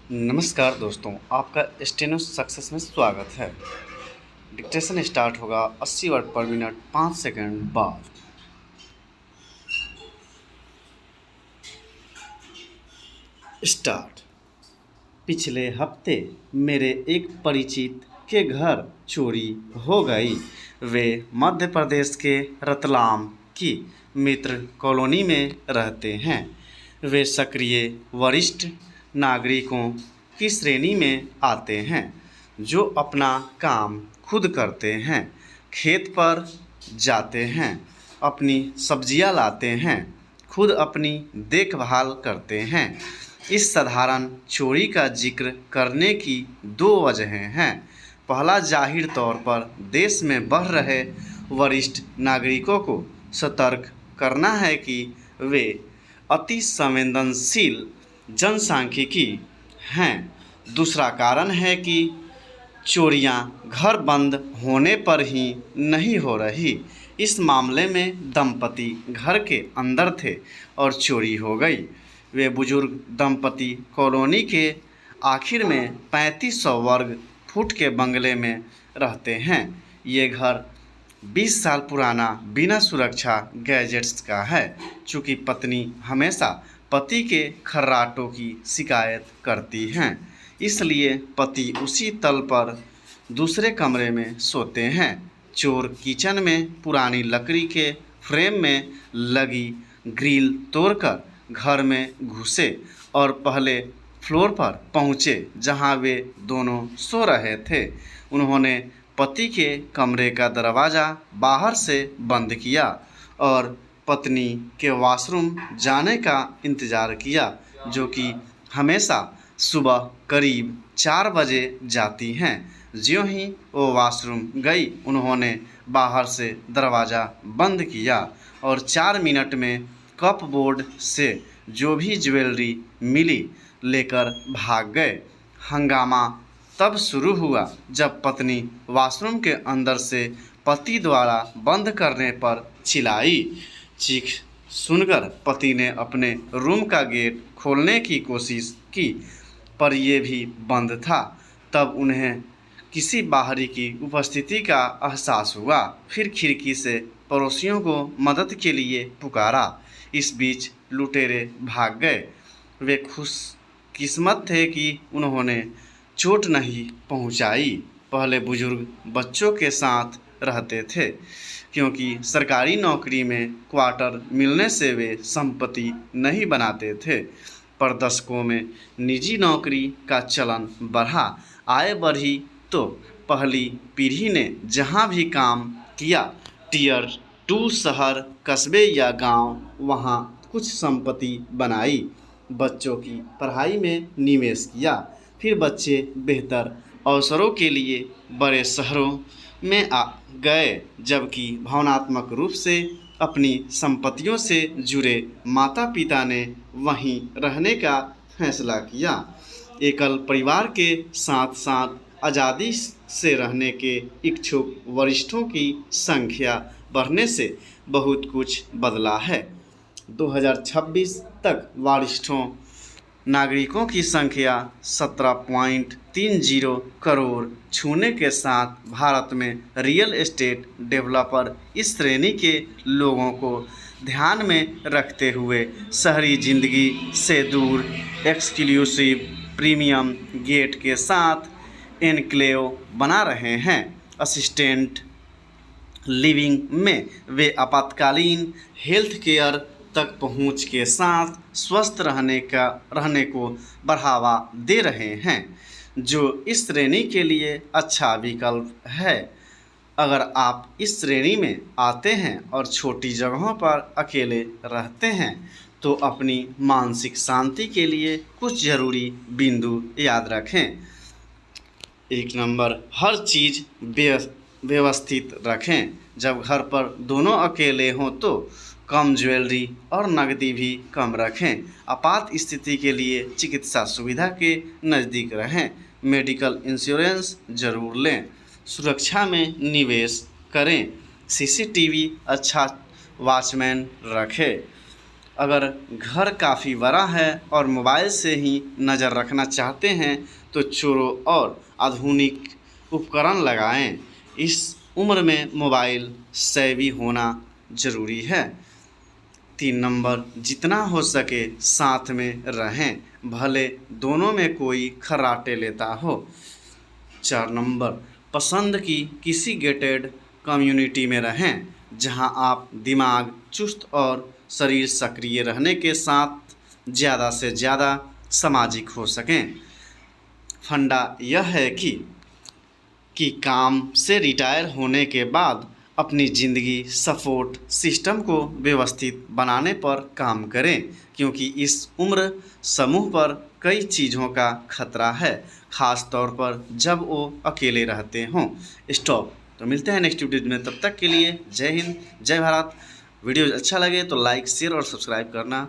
नमस्कार दोस्तों, आपका स्टेनो सक्सेस में स्वागत है। डिक्टेशन स्टार्ट होगा 80 वर्ड पर मिनट 5 सेकंड बाद। स्टार्ट। पिछले हफ्ते मेरे एक परिचित के घर चोरी हो गई। वे मध्य प्रदेश के रतलाम की मित्र कॉलोनी में रहते हैं। वे सक्रिय वरिष्ठ नागरिकों की श्रेणी में आते हैं जो अपना काम खुद करते हैं, खेत पर जाते हैं, अपनी सब्जियां लाते हैं, खुद अपनी देखभाल करते हैं। इस साधारण चोरी का जिक्र करने की दो वजहें हैं। पहला, जाहिर तौर पर देश में बढ़ रहे वरिष्ठ नागरिकों को सतर्क करना है कि वे अति संवेदनशील जनसांख्यिकी हैं। दूसरा कारण है कि चोरियां घर बंद होने पर ही नहीं हो रही। इस मामले में दंपति घर के अंदर थे और चोरी हो गई। वे बुजुर्ग दंपति कॉलोनी के आखिर में 3500 वर्ग फुट के बंगले में रहते हैं। ये घर 20 साल पुराना बिना सुरक्षा गैजेट्स का है। चूँकि पत्नी हमेशा पति के खर्राटों की शिकायत करती हैं, इसलिए पति उसी तल पर दूसरे कमरे में सोते हैं। चोर किचन में पुरानी लकड़ी के फ्रेम में लगी ग्रिल तोड़कर घर में घुसे और पहले फ्लोर पर पहुंचे जहां वे दोनों सो रहे थे। उन्होंने पति के कमरे का दरवाज़ा बाहर से बंद किया और पत्नी के वॉशरूम जाने का इंतज़ार किया, जो कि हमेशा सुबह करीब 4 बजे जाती हैं। ज्यों ही वो वॉशरूम गई, उन्होंने बाहर से दरवाज़ा बंद किया और 4 मिनट में कपबोर्ड से जो भी ज्वेलरी मिली लेकर भाग गए। हंगामा तब शुरू हुआ जब पत्नी वॉशरूम के अंदर से पति द्वारा बंद करने पर चिल्लाई। चीख सुनकर पति ने अपने रूम का गेट खोलने की कोशिश की, पर यह भी बंद था। तब उन्हें किसी बाहरी की उपस्थिति का एहसास हुआ। फिर खिड़की से पड़ोसियों को मदद के लिए पुकारा। इस बीच लुटेरे भाग गए। वे खुशकिस्मत थे कि उन्होंने चोट नहीं पहुंचाई। पहले बुजुर्ग बच्चों के साथ रहते थे, क्योंकि सरकारी नौकरी में क्वार्टर मिलने से वे संपत्ति नहीं बनाते थे। पर दशकों में निजी नौकरी का चलन बढ़ा, आय बढ़ी तो पहली पीढ़ी ने जहां भी काम किया, टियर 2 शहर, कस्बे या गांव, वहां कुछ संपत्ति बनाई, बच्चों की पढ़ाई में निवेश किया। फिर बच्चे बेहतर अवसरों के लिए बड़े शहरों में आ गए, जबकि भावनात्मक रूप से अपनी संपत्तियों से जुड़े माता पिता ने वहीं रहने का फैसला किया। एकल परिवार के साथ साथ आज़ादी से रहने के इच्छुक वरिष्ठों की संख्या बढ़ने से बहुत कुछ बदला है। 2026 तक वरिष्ठों नागरिकों की संख्या 17.30 करोड़ छूने के साथ भारत में रियल एस्टेट डेवलपर इस श्रेणी के लोगों को ध्यान में रखते हुए शहरी जिंदगी से दूर एक्सक्लूसिव प्रीमियम गेट के साथ एनक्लेव बना रहे हैं। असिस्टेंट लिविंग में वे आपातकालीन हेल्थ केयर तक पहुंच के साथ स्वस्थ रहने को बढ़ावा दे रहे हैं, जो इस श्रेणी के लिए अच्छा विकल्प है। अगर आप इस श्रेणी में आते हैं और छोटी जगहों पर अकेले रहते हैं, तो अपनी मानसिक शांति के लिए कुछ ज़रूरी बिंदु याद रखें। 1 नंबर, हर चीज़ व्यवस्थित रखें। जब घर पर दोनों अकेले हों तो कम ज्वेलरी और नकदी भी कम रखें। आपात स्थिति के लिए चिकित्सा सुविधा के नज़दीक रहें। मेडिकल इंश्योरेंस जरूर लें। सुरक्षा में निवेश करें। सीसीटीवी अच्छा वॉचमैन रखें। अगर घर काफ़ी बड़ा है और मोबाइल से ही नज़र रखना चाहते हैं तो चोरों और आधुनिक उपकरण लगाएं। इस उम्र में मोबाइल सेवी होना ज़रूरी है। 3 नंबर, जितना हो सके साथ में रहें, भले दोनों में कोई खर्राटे लेता हो। 4 नंबर, पसंद की किसी गेटेड कम्युनिटी में रहें जहां आप दिमाग चुस्त और शरीर सक्रिय रहने के साथ ज़्यादा से ज़्यादा सामाजिक हो सकें। फंडा यह है कि काम से रिटायर होने के बाद अपनी ज़िंदगी सपोर्ट सिस्टम को व्यवस्थित बनाने पर काम करें, क्योंकि इस उम्र समूह पर कई चीज़ों का खतरा है, ख़ास तौर पर जब वो अकेले रहते हों। स्टॉप। तो मिलते हैं नेक्स्ट वीडियो में, तब तक के लिए जय हिंद, जय भारत। वीडियो अच्छा लगे तो लाइक, शेयर और सब्सक्राइब करना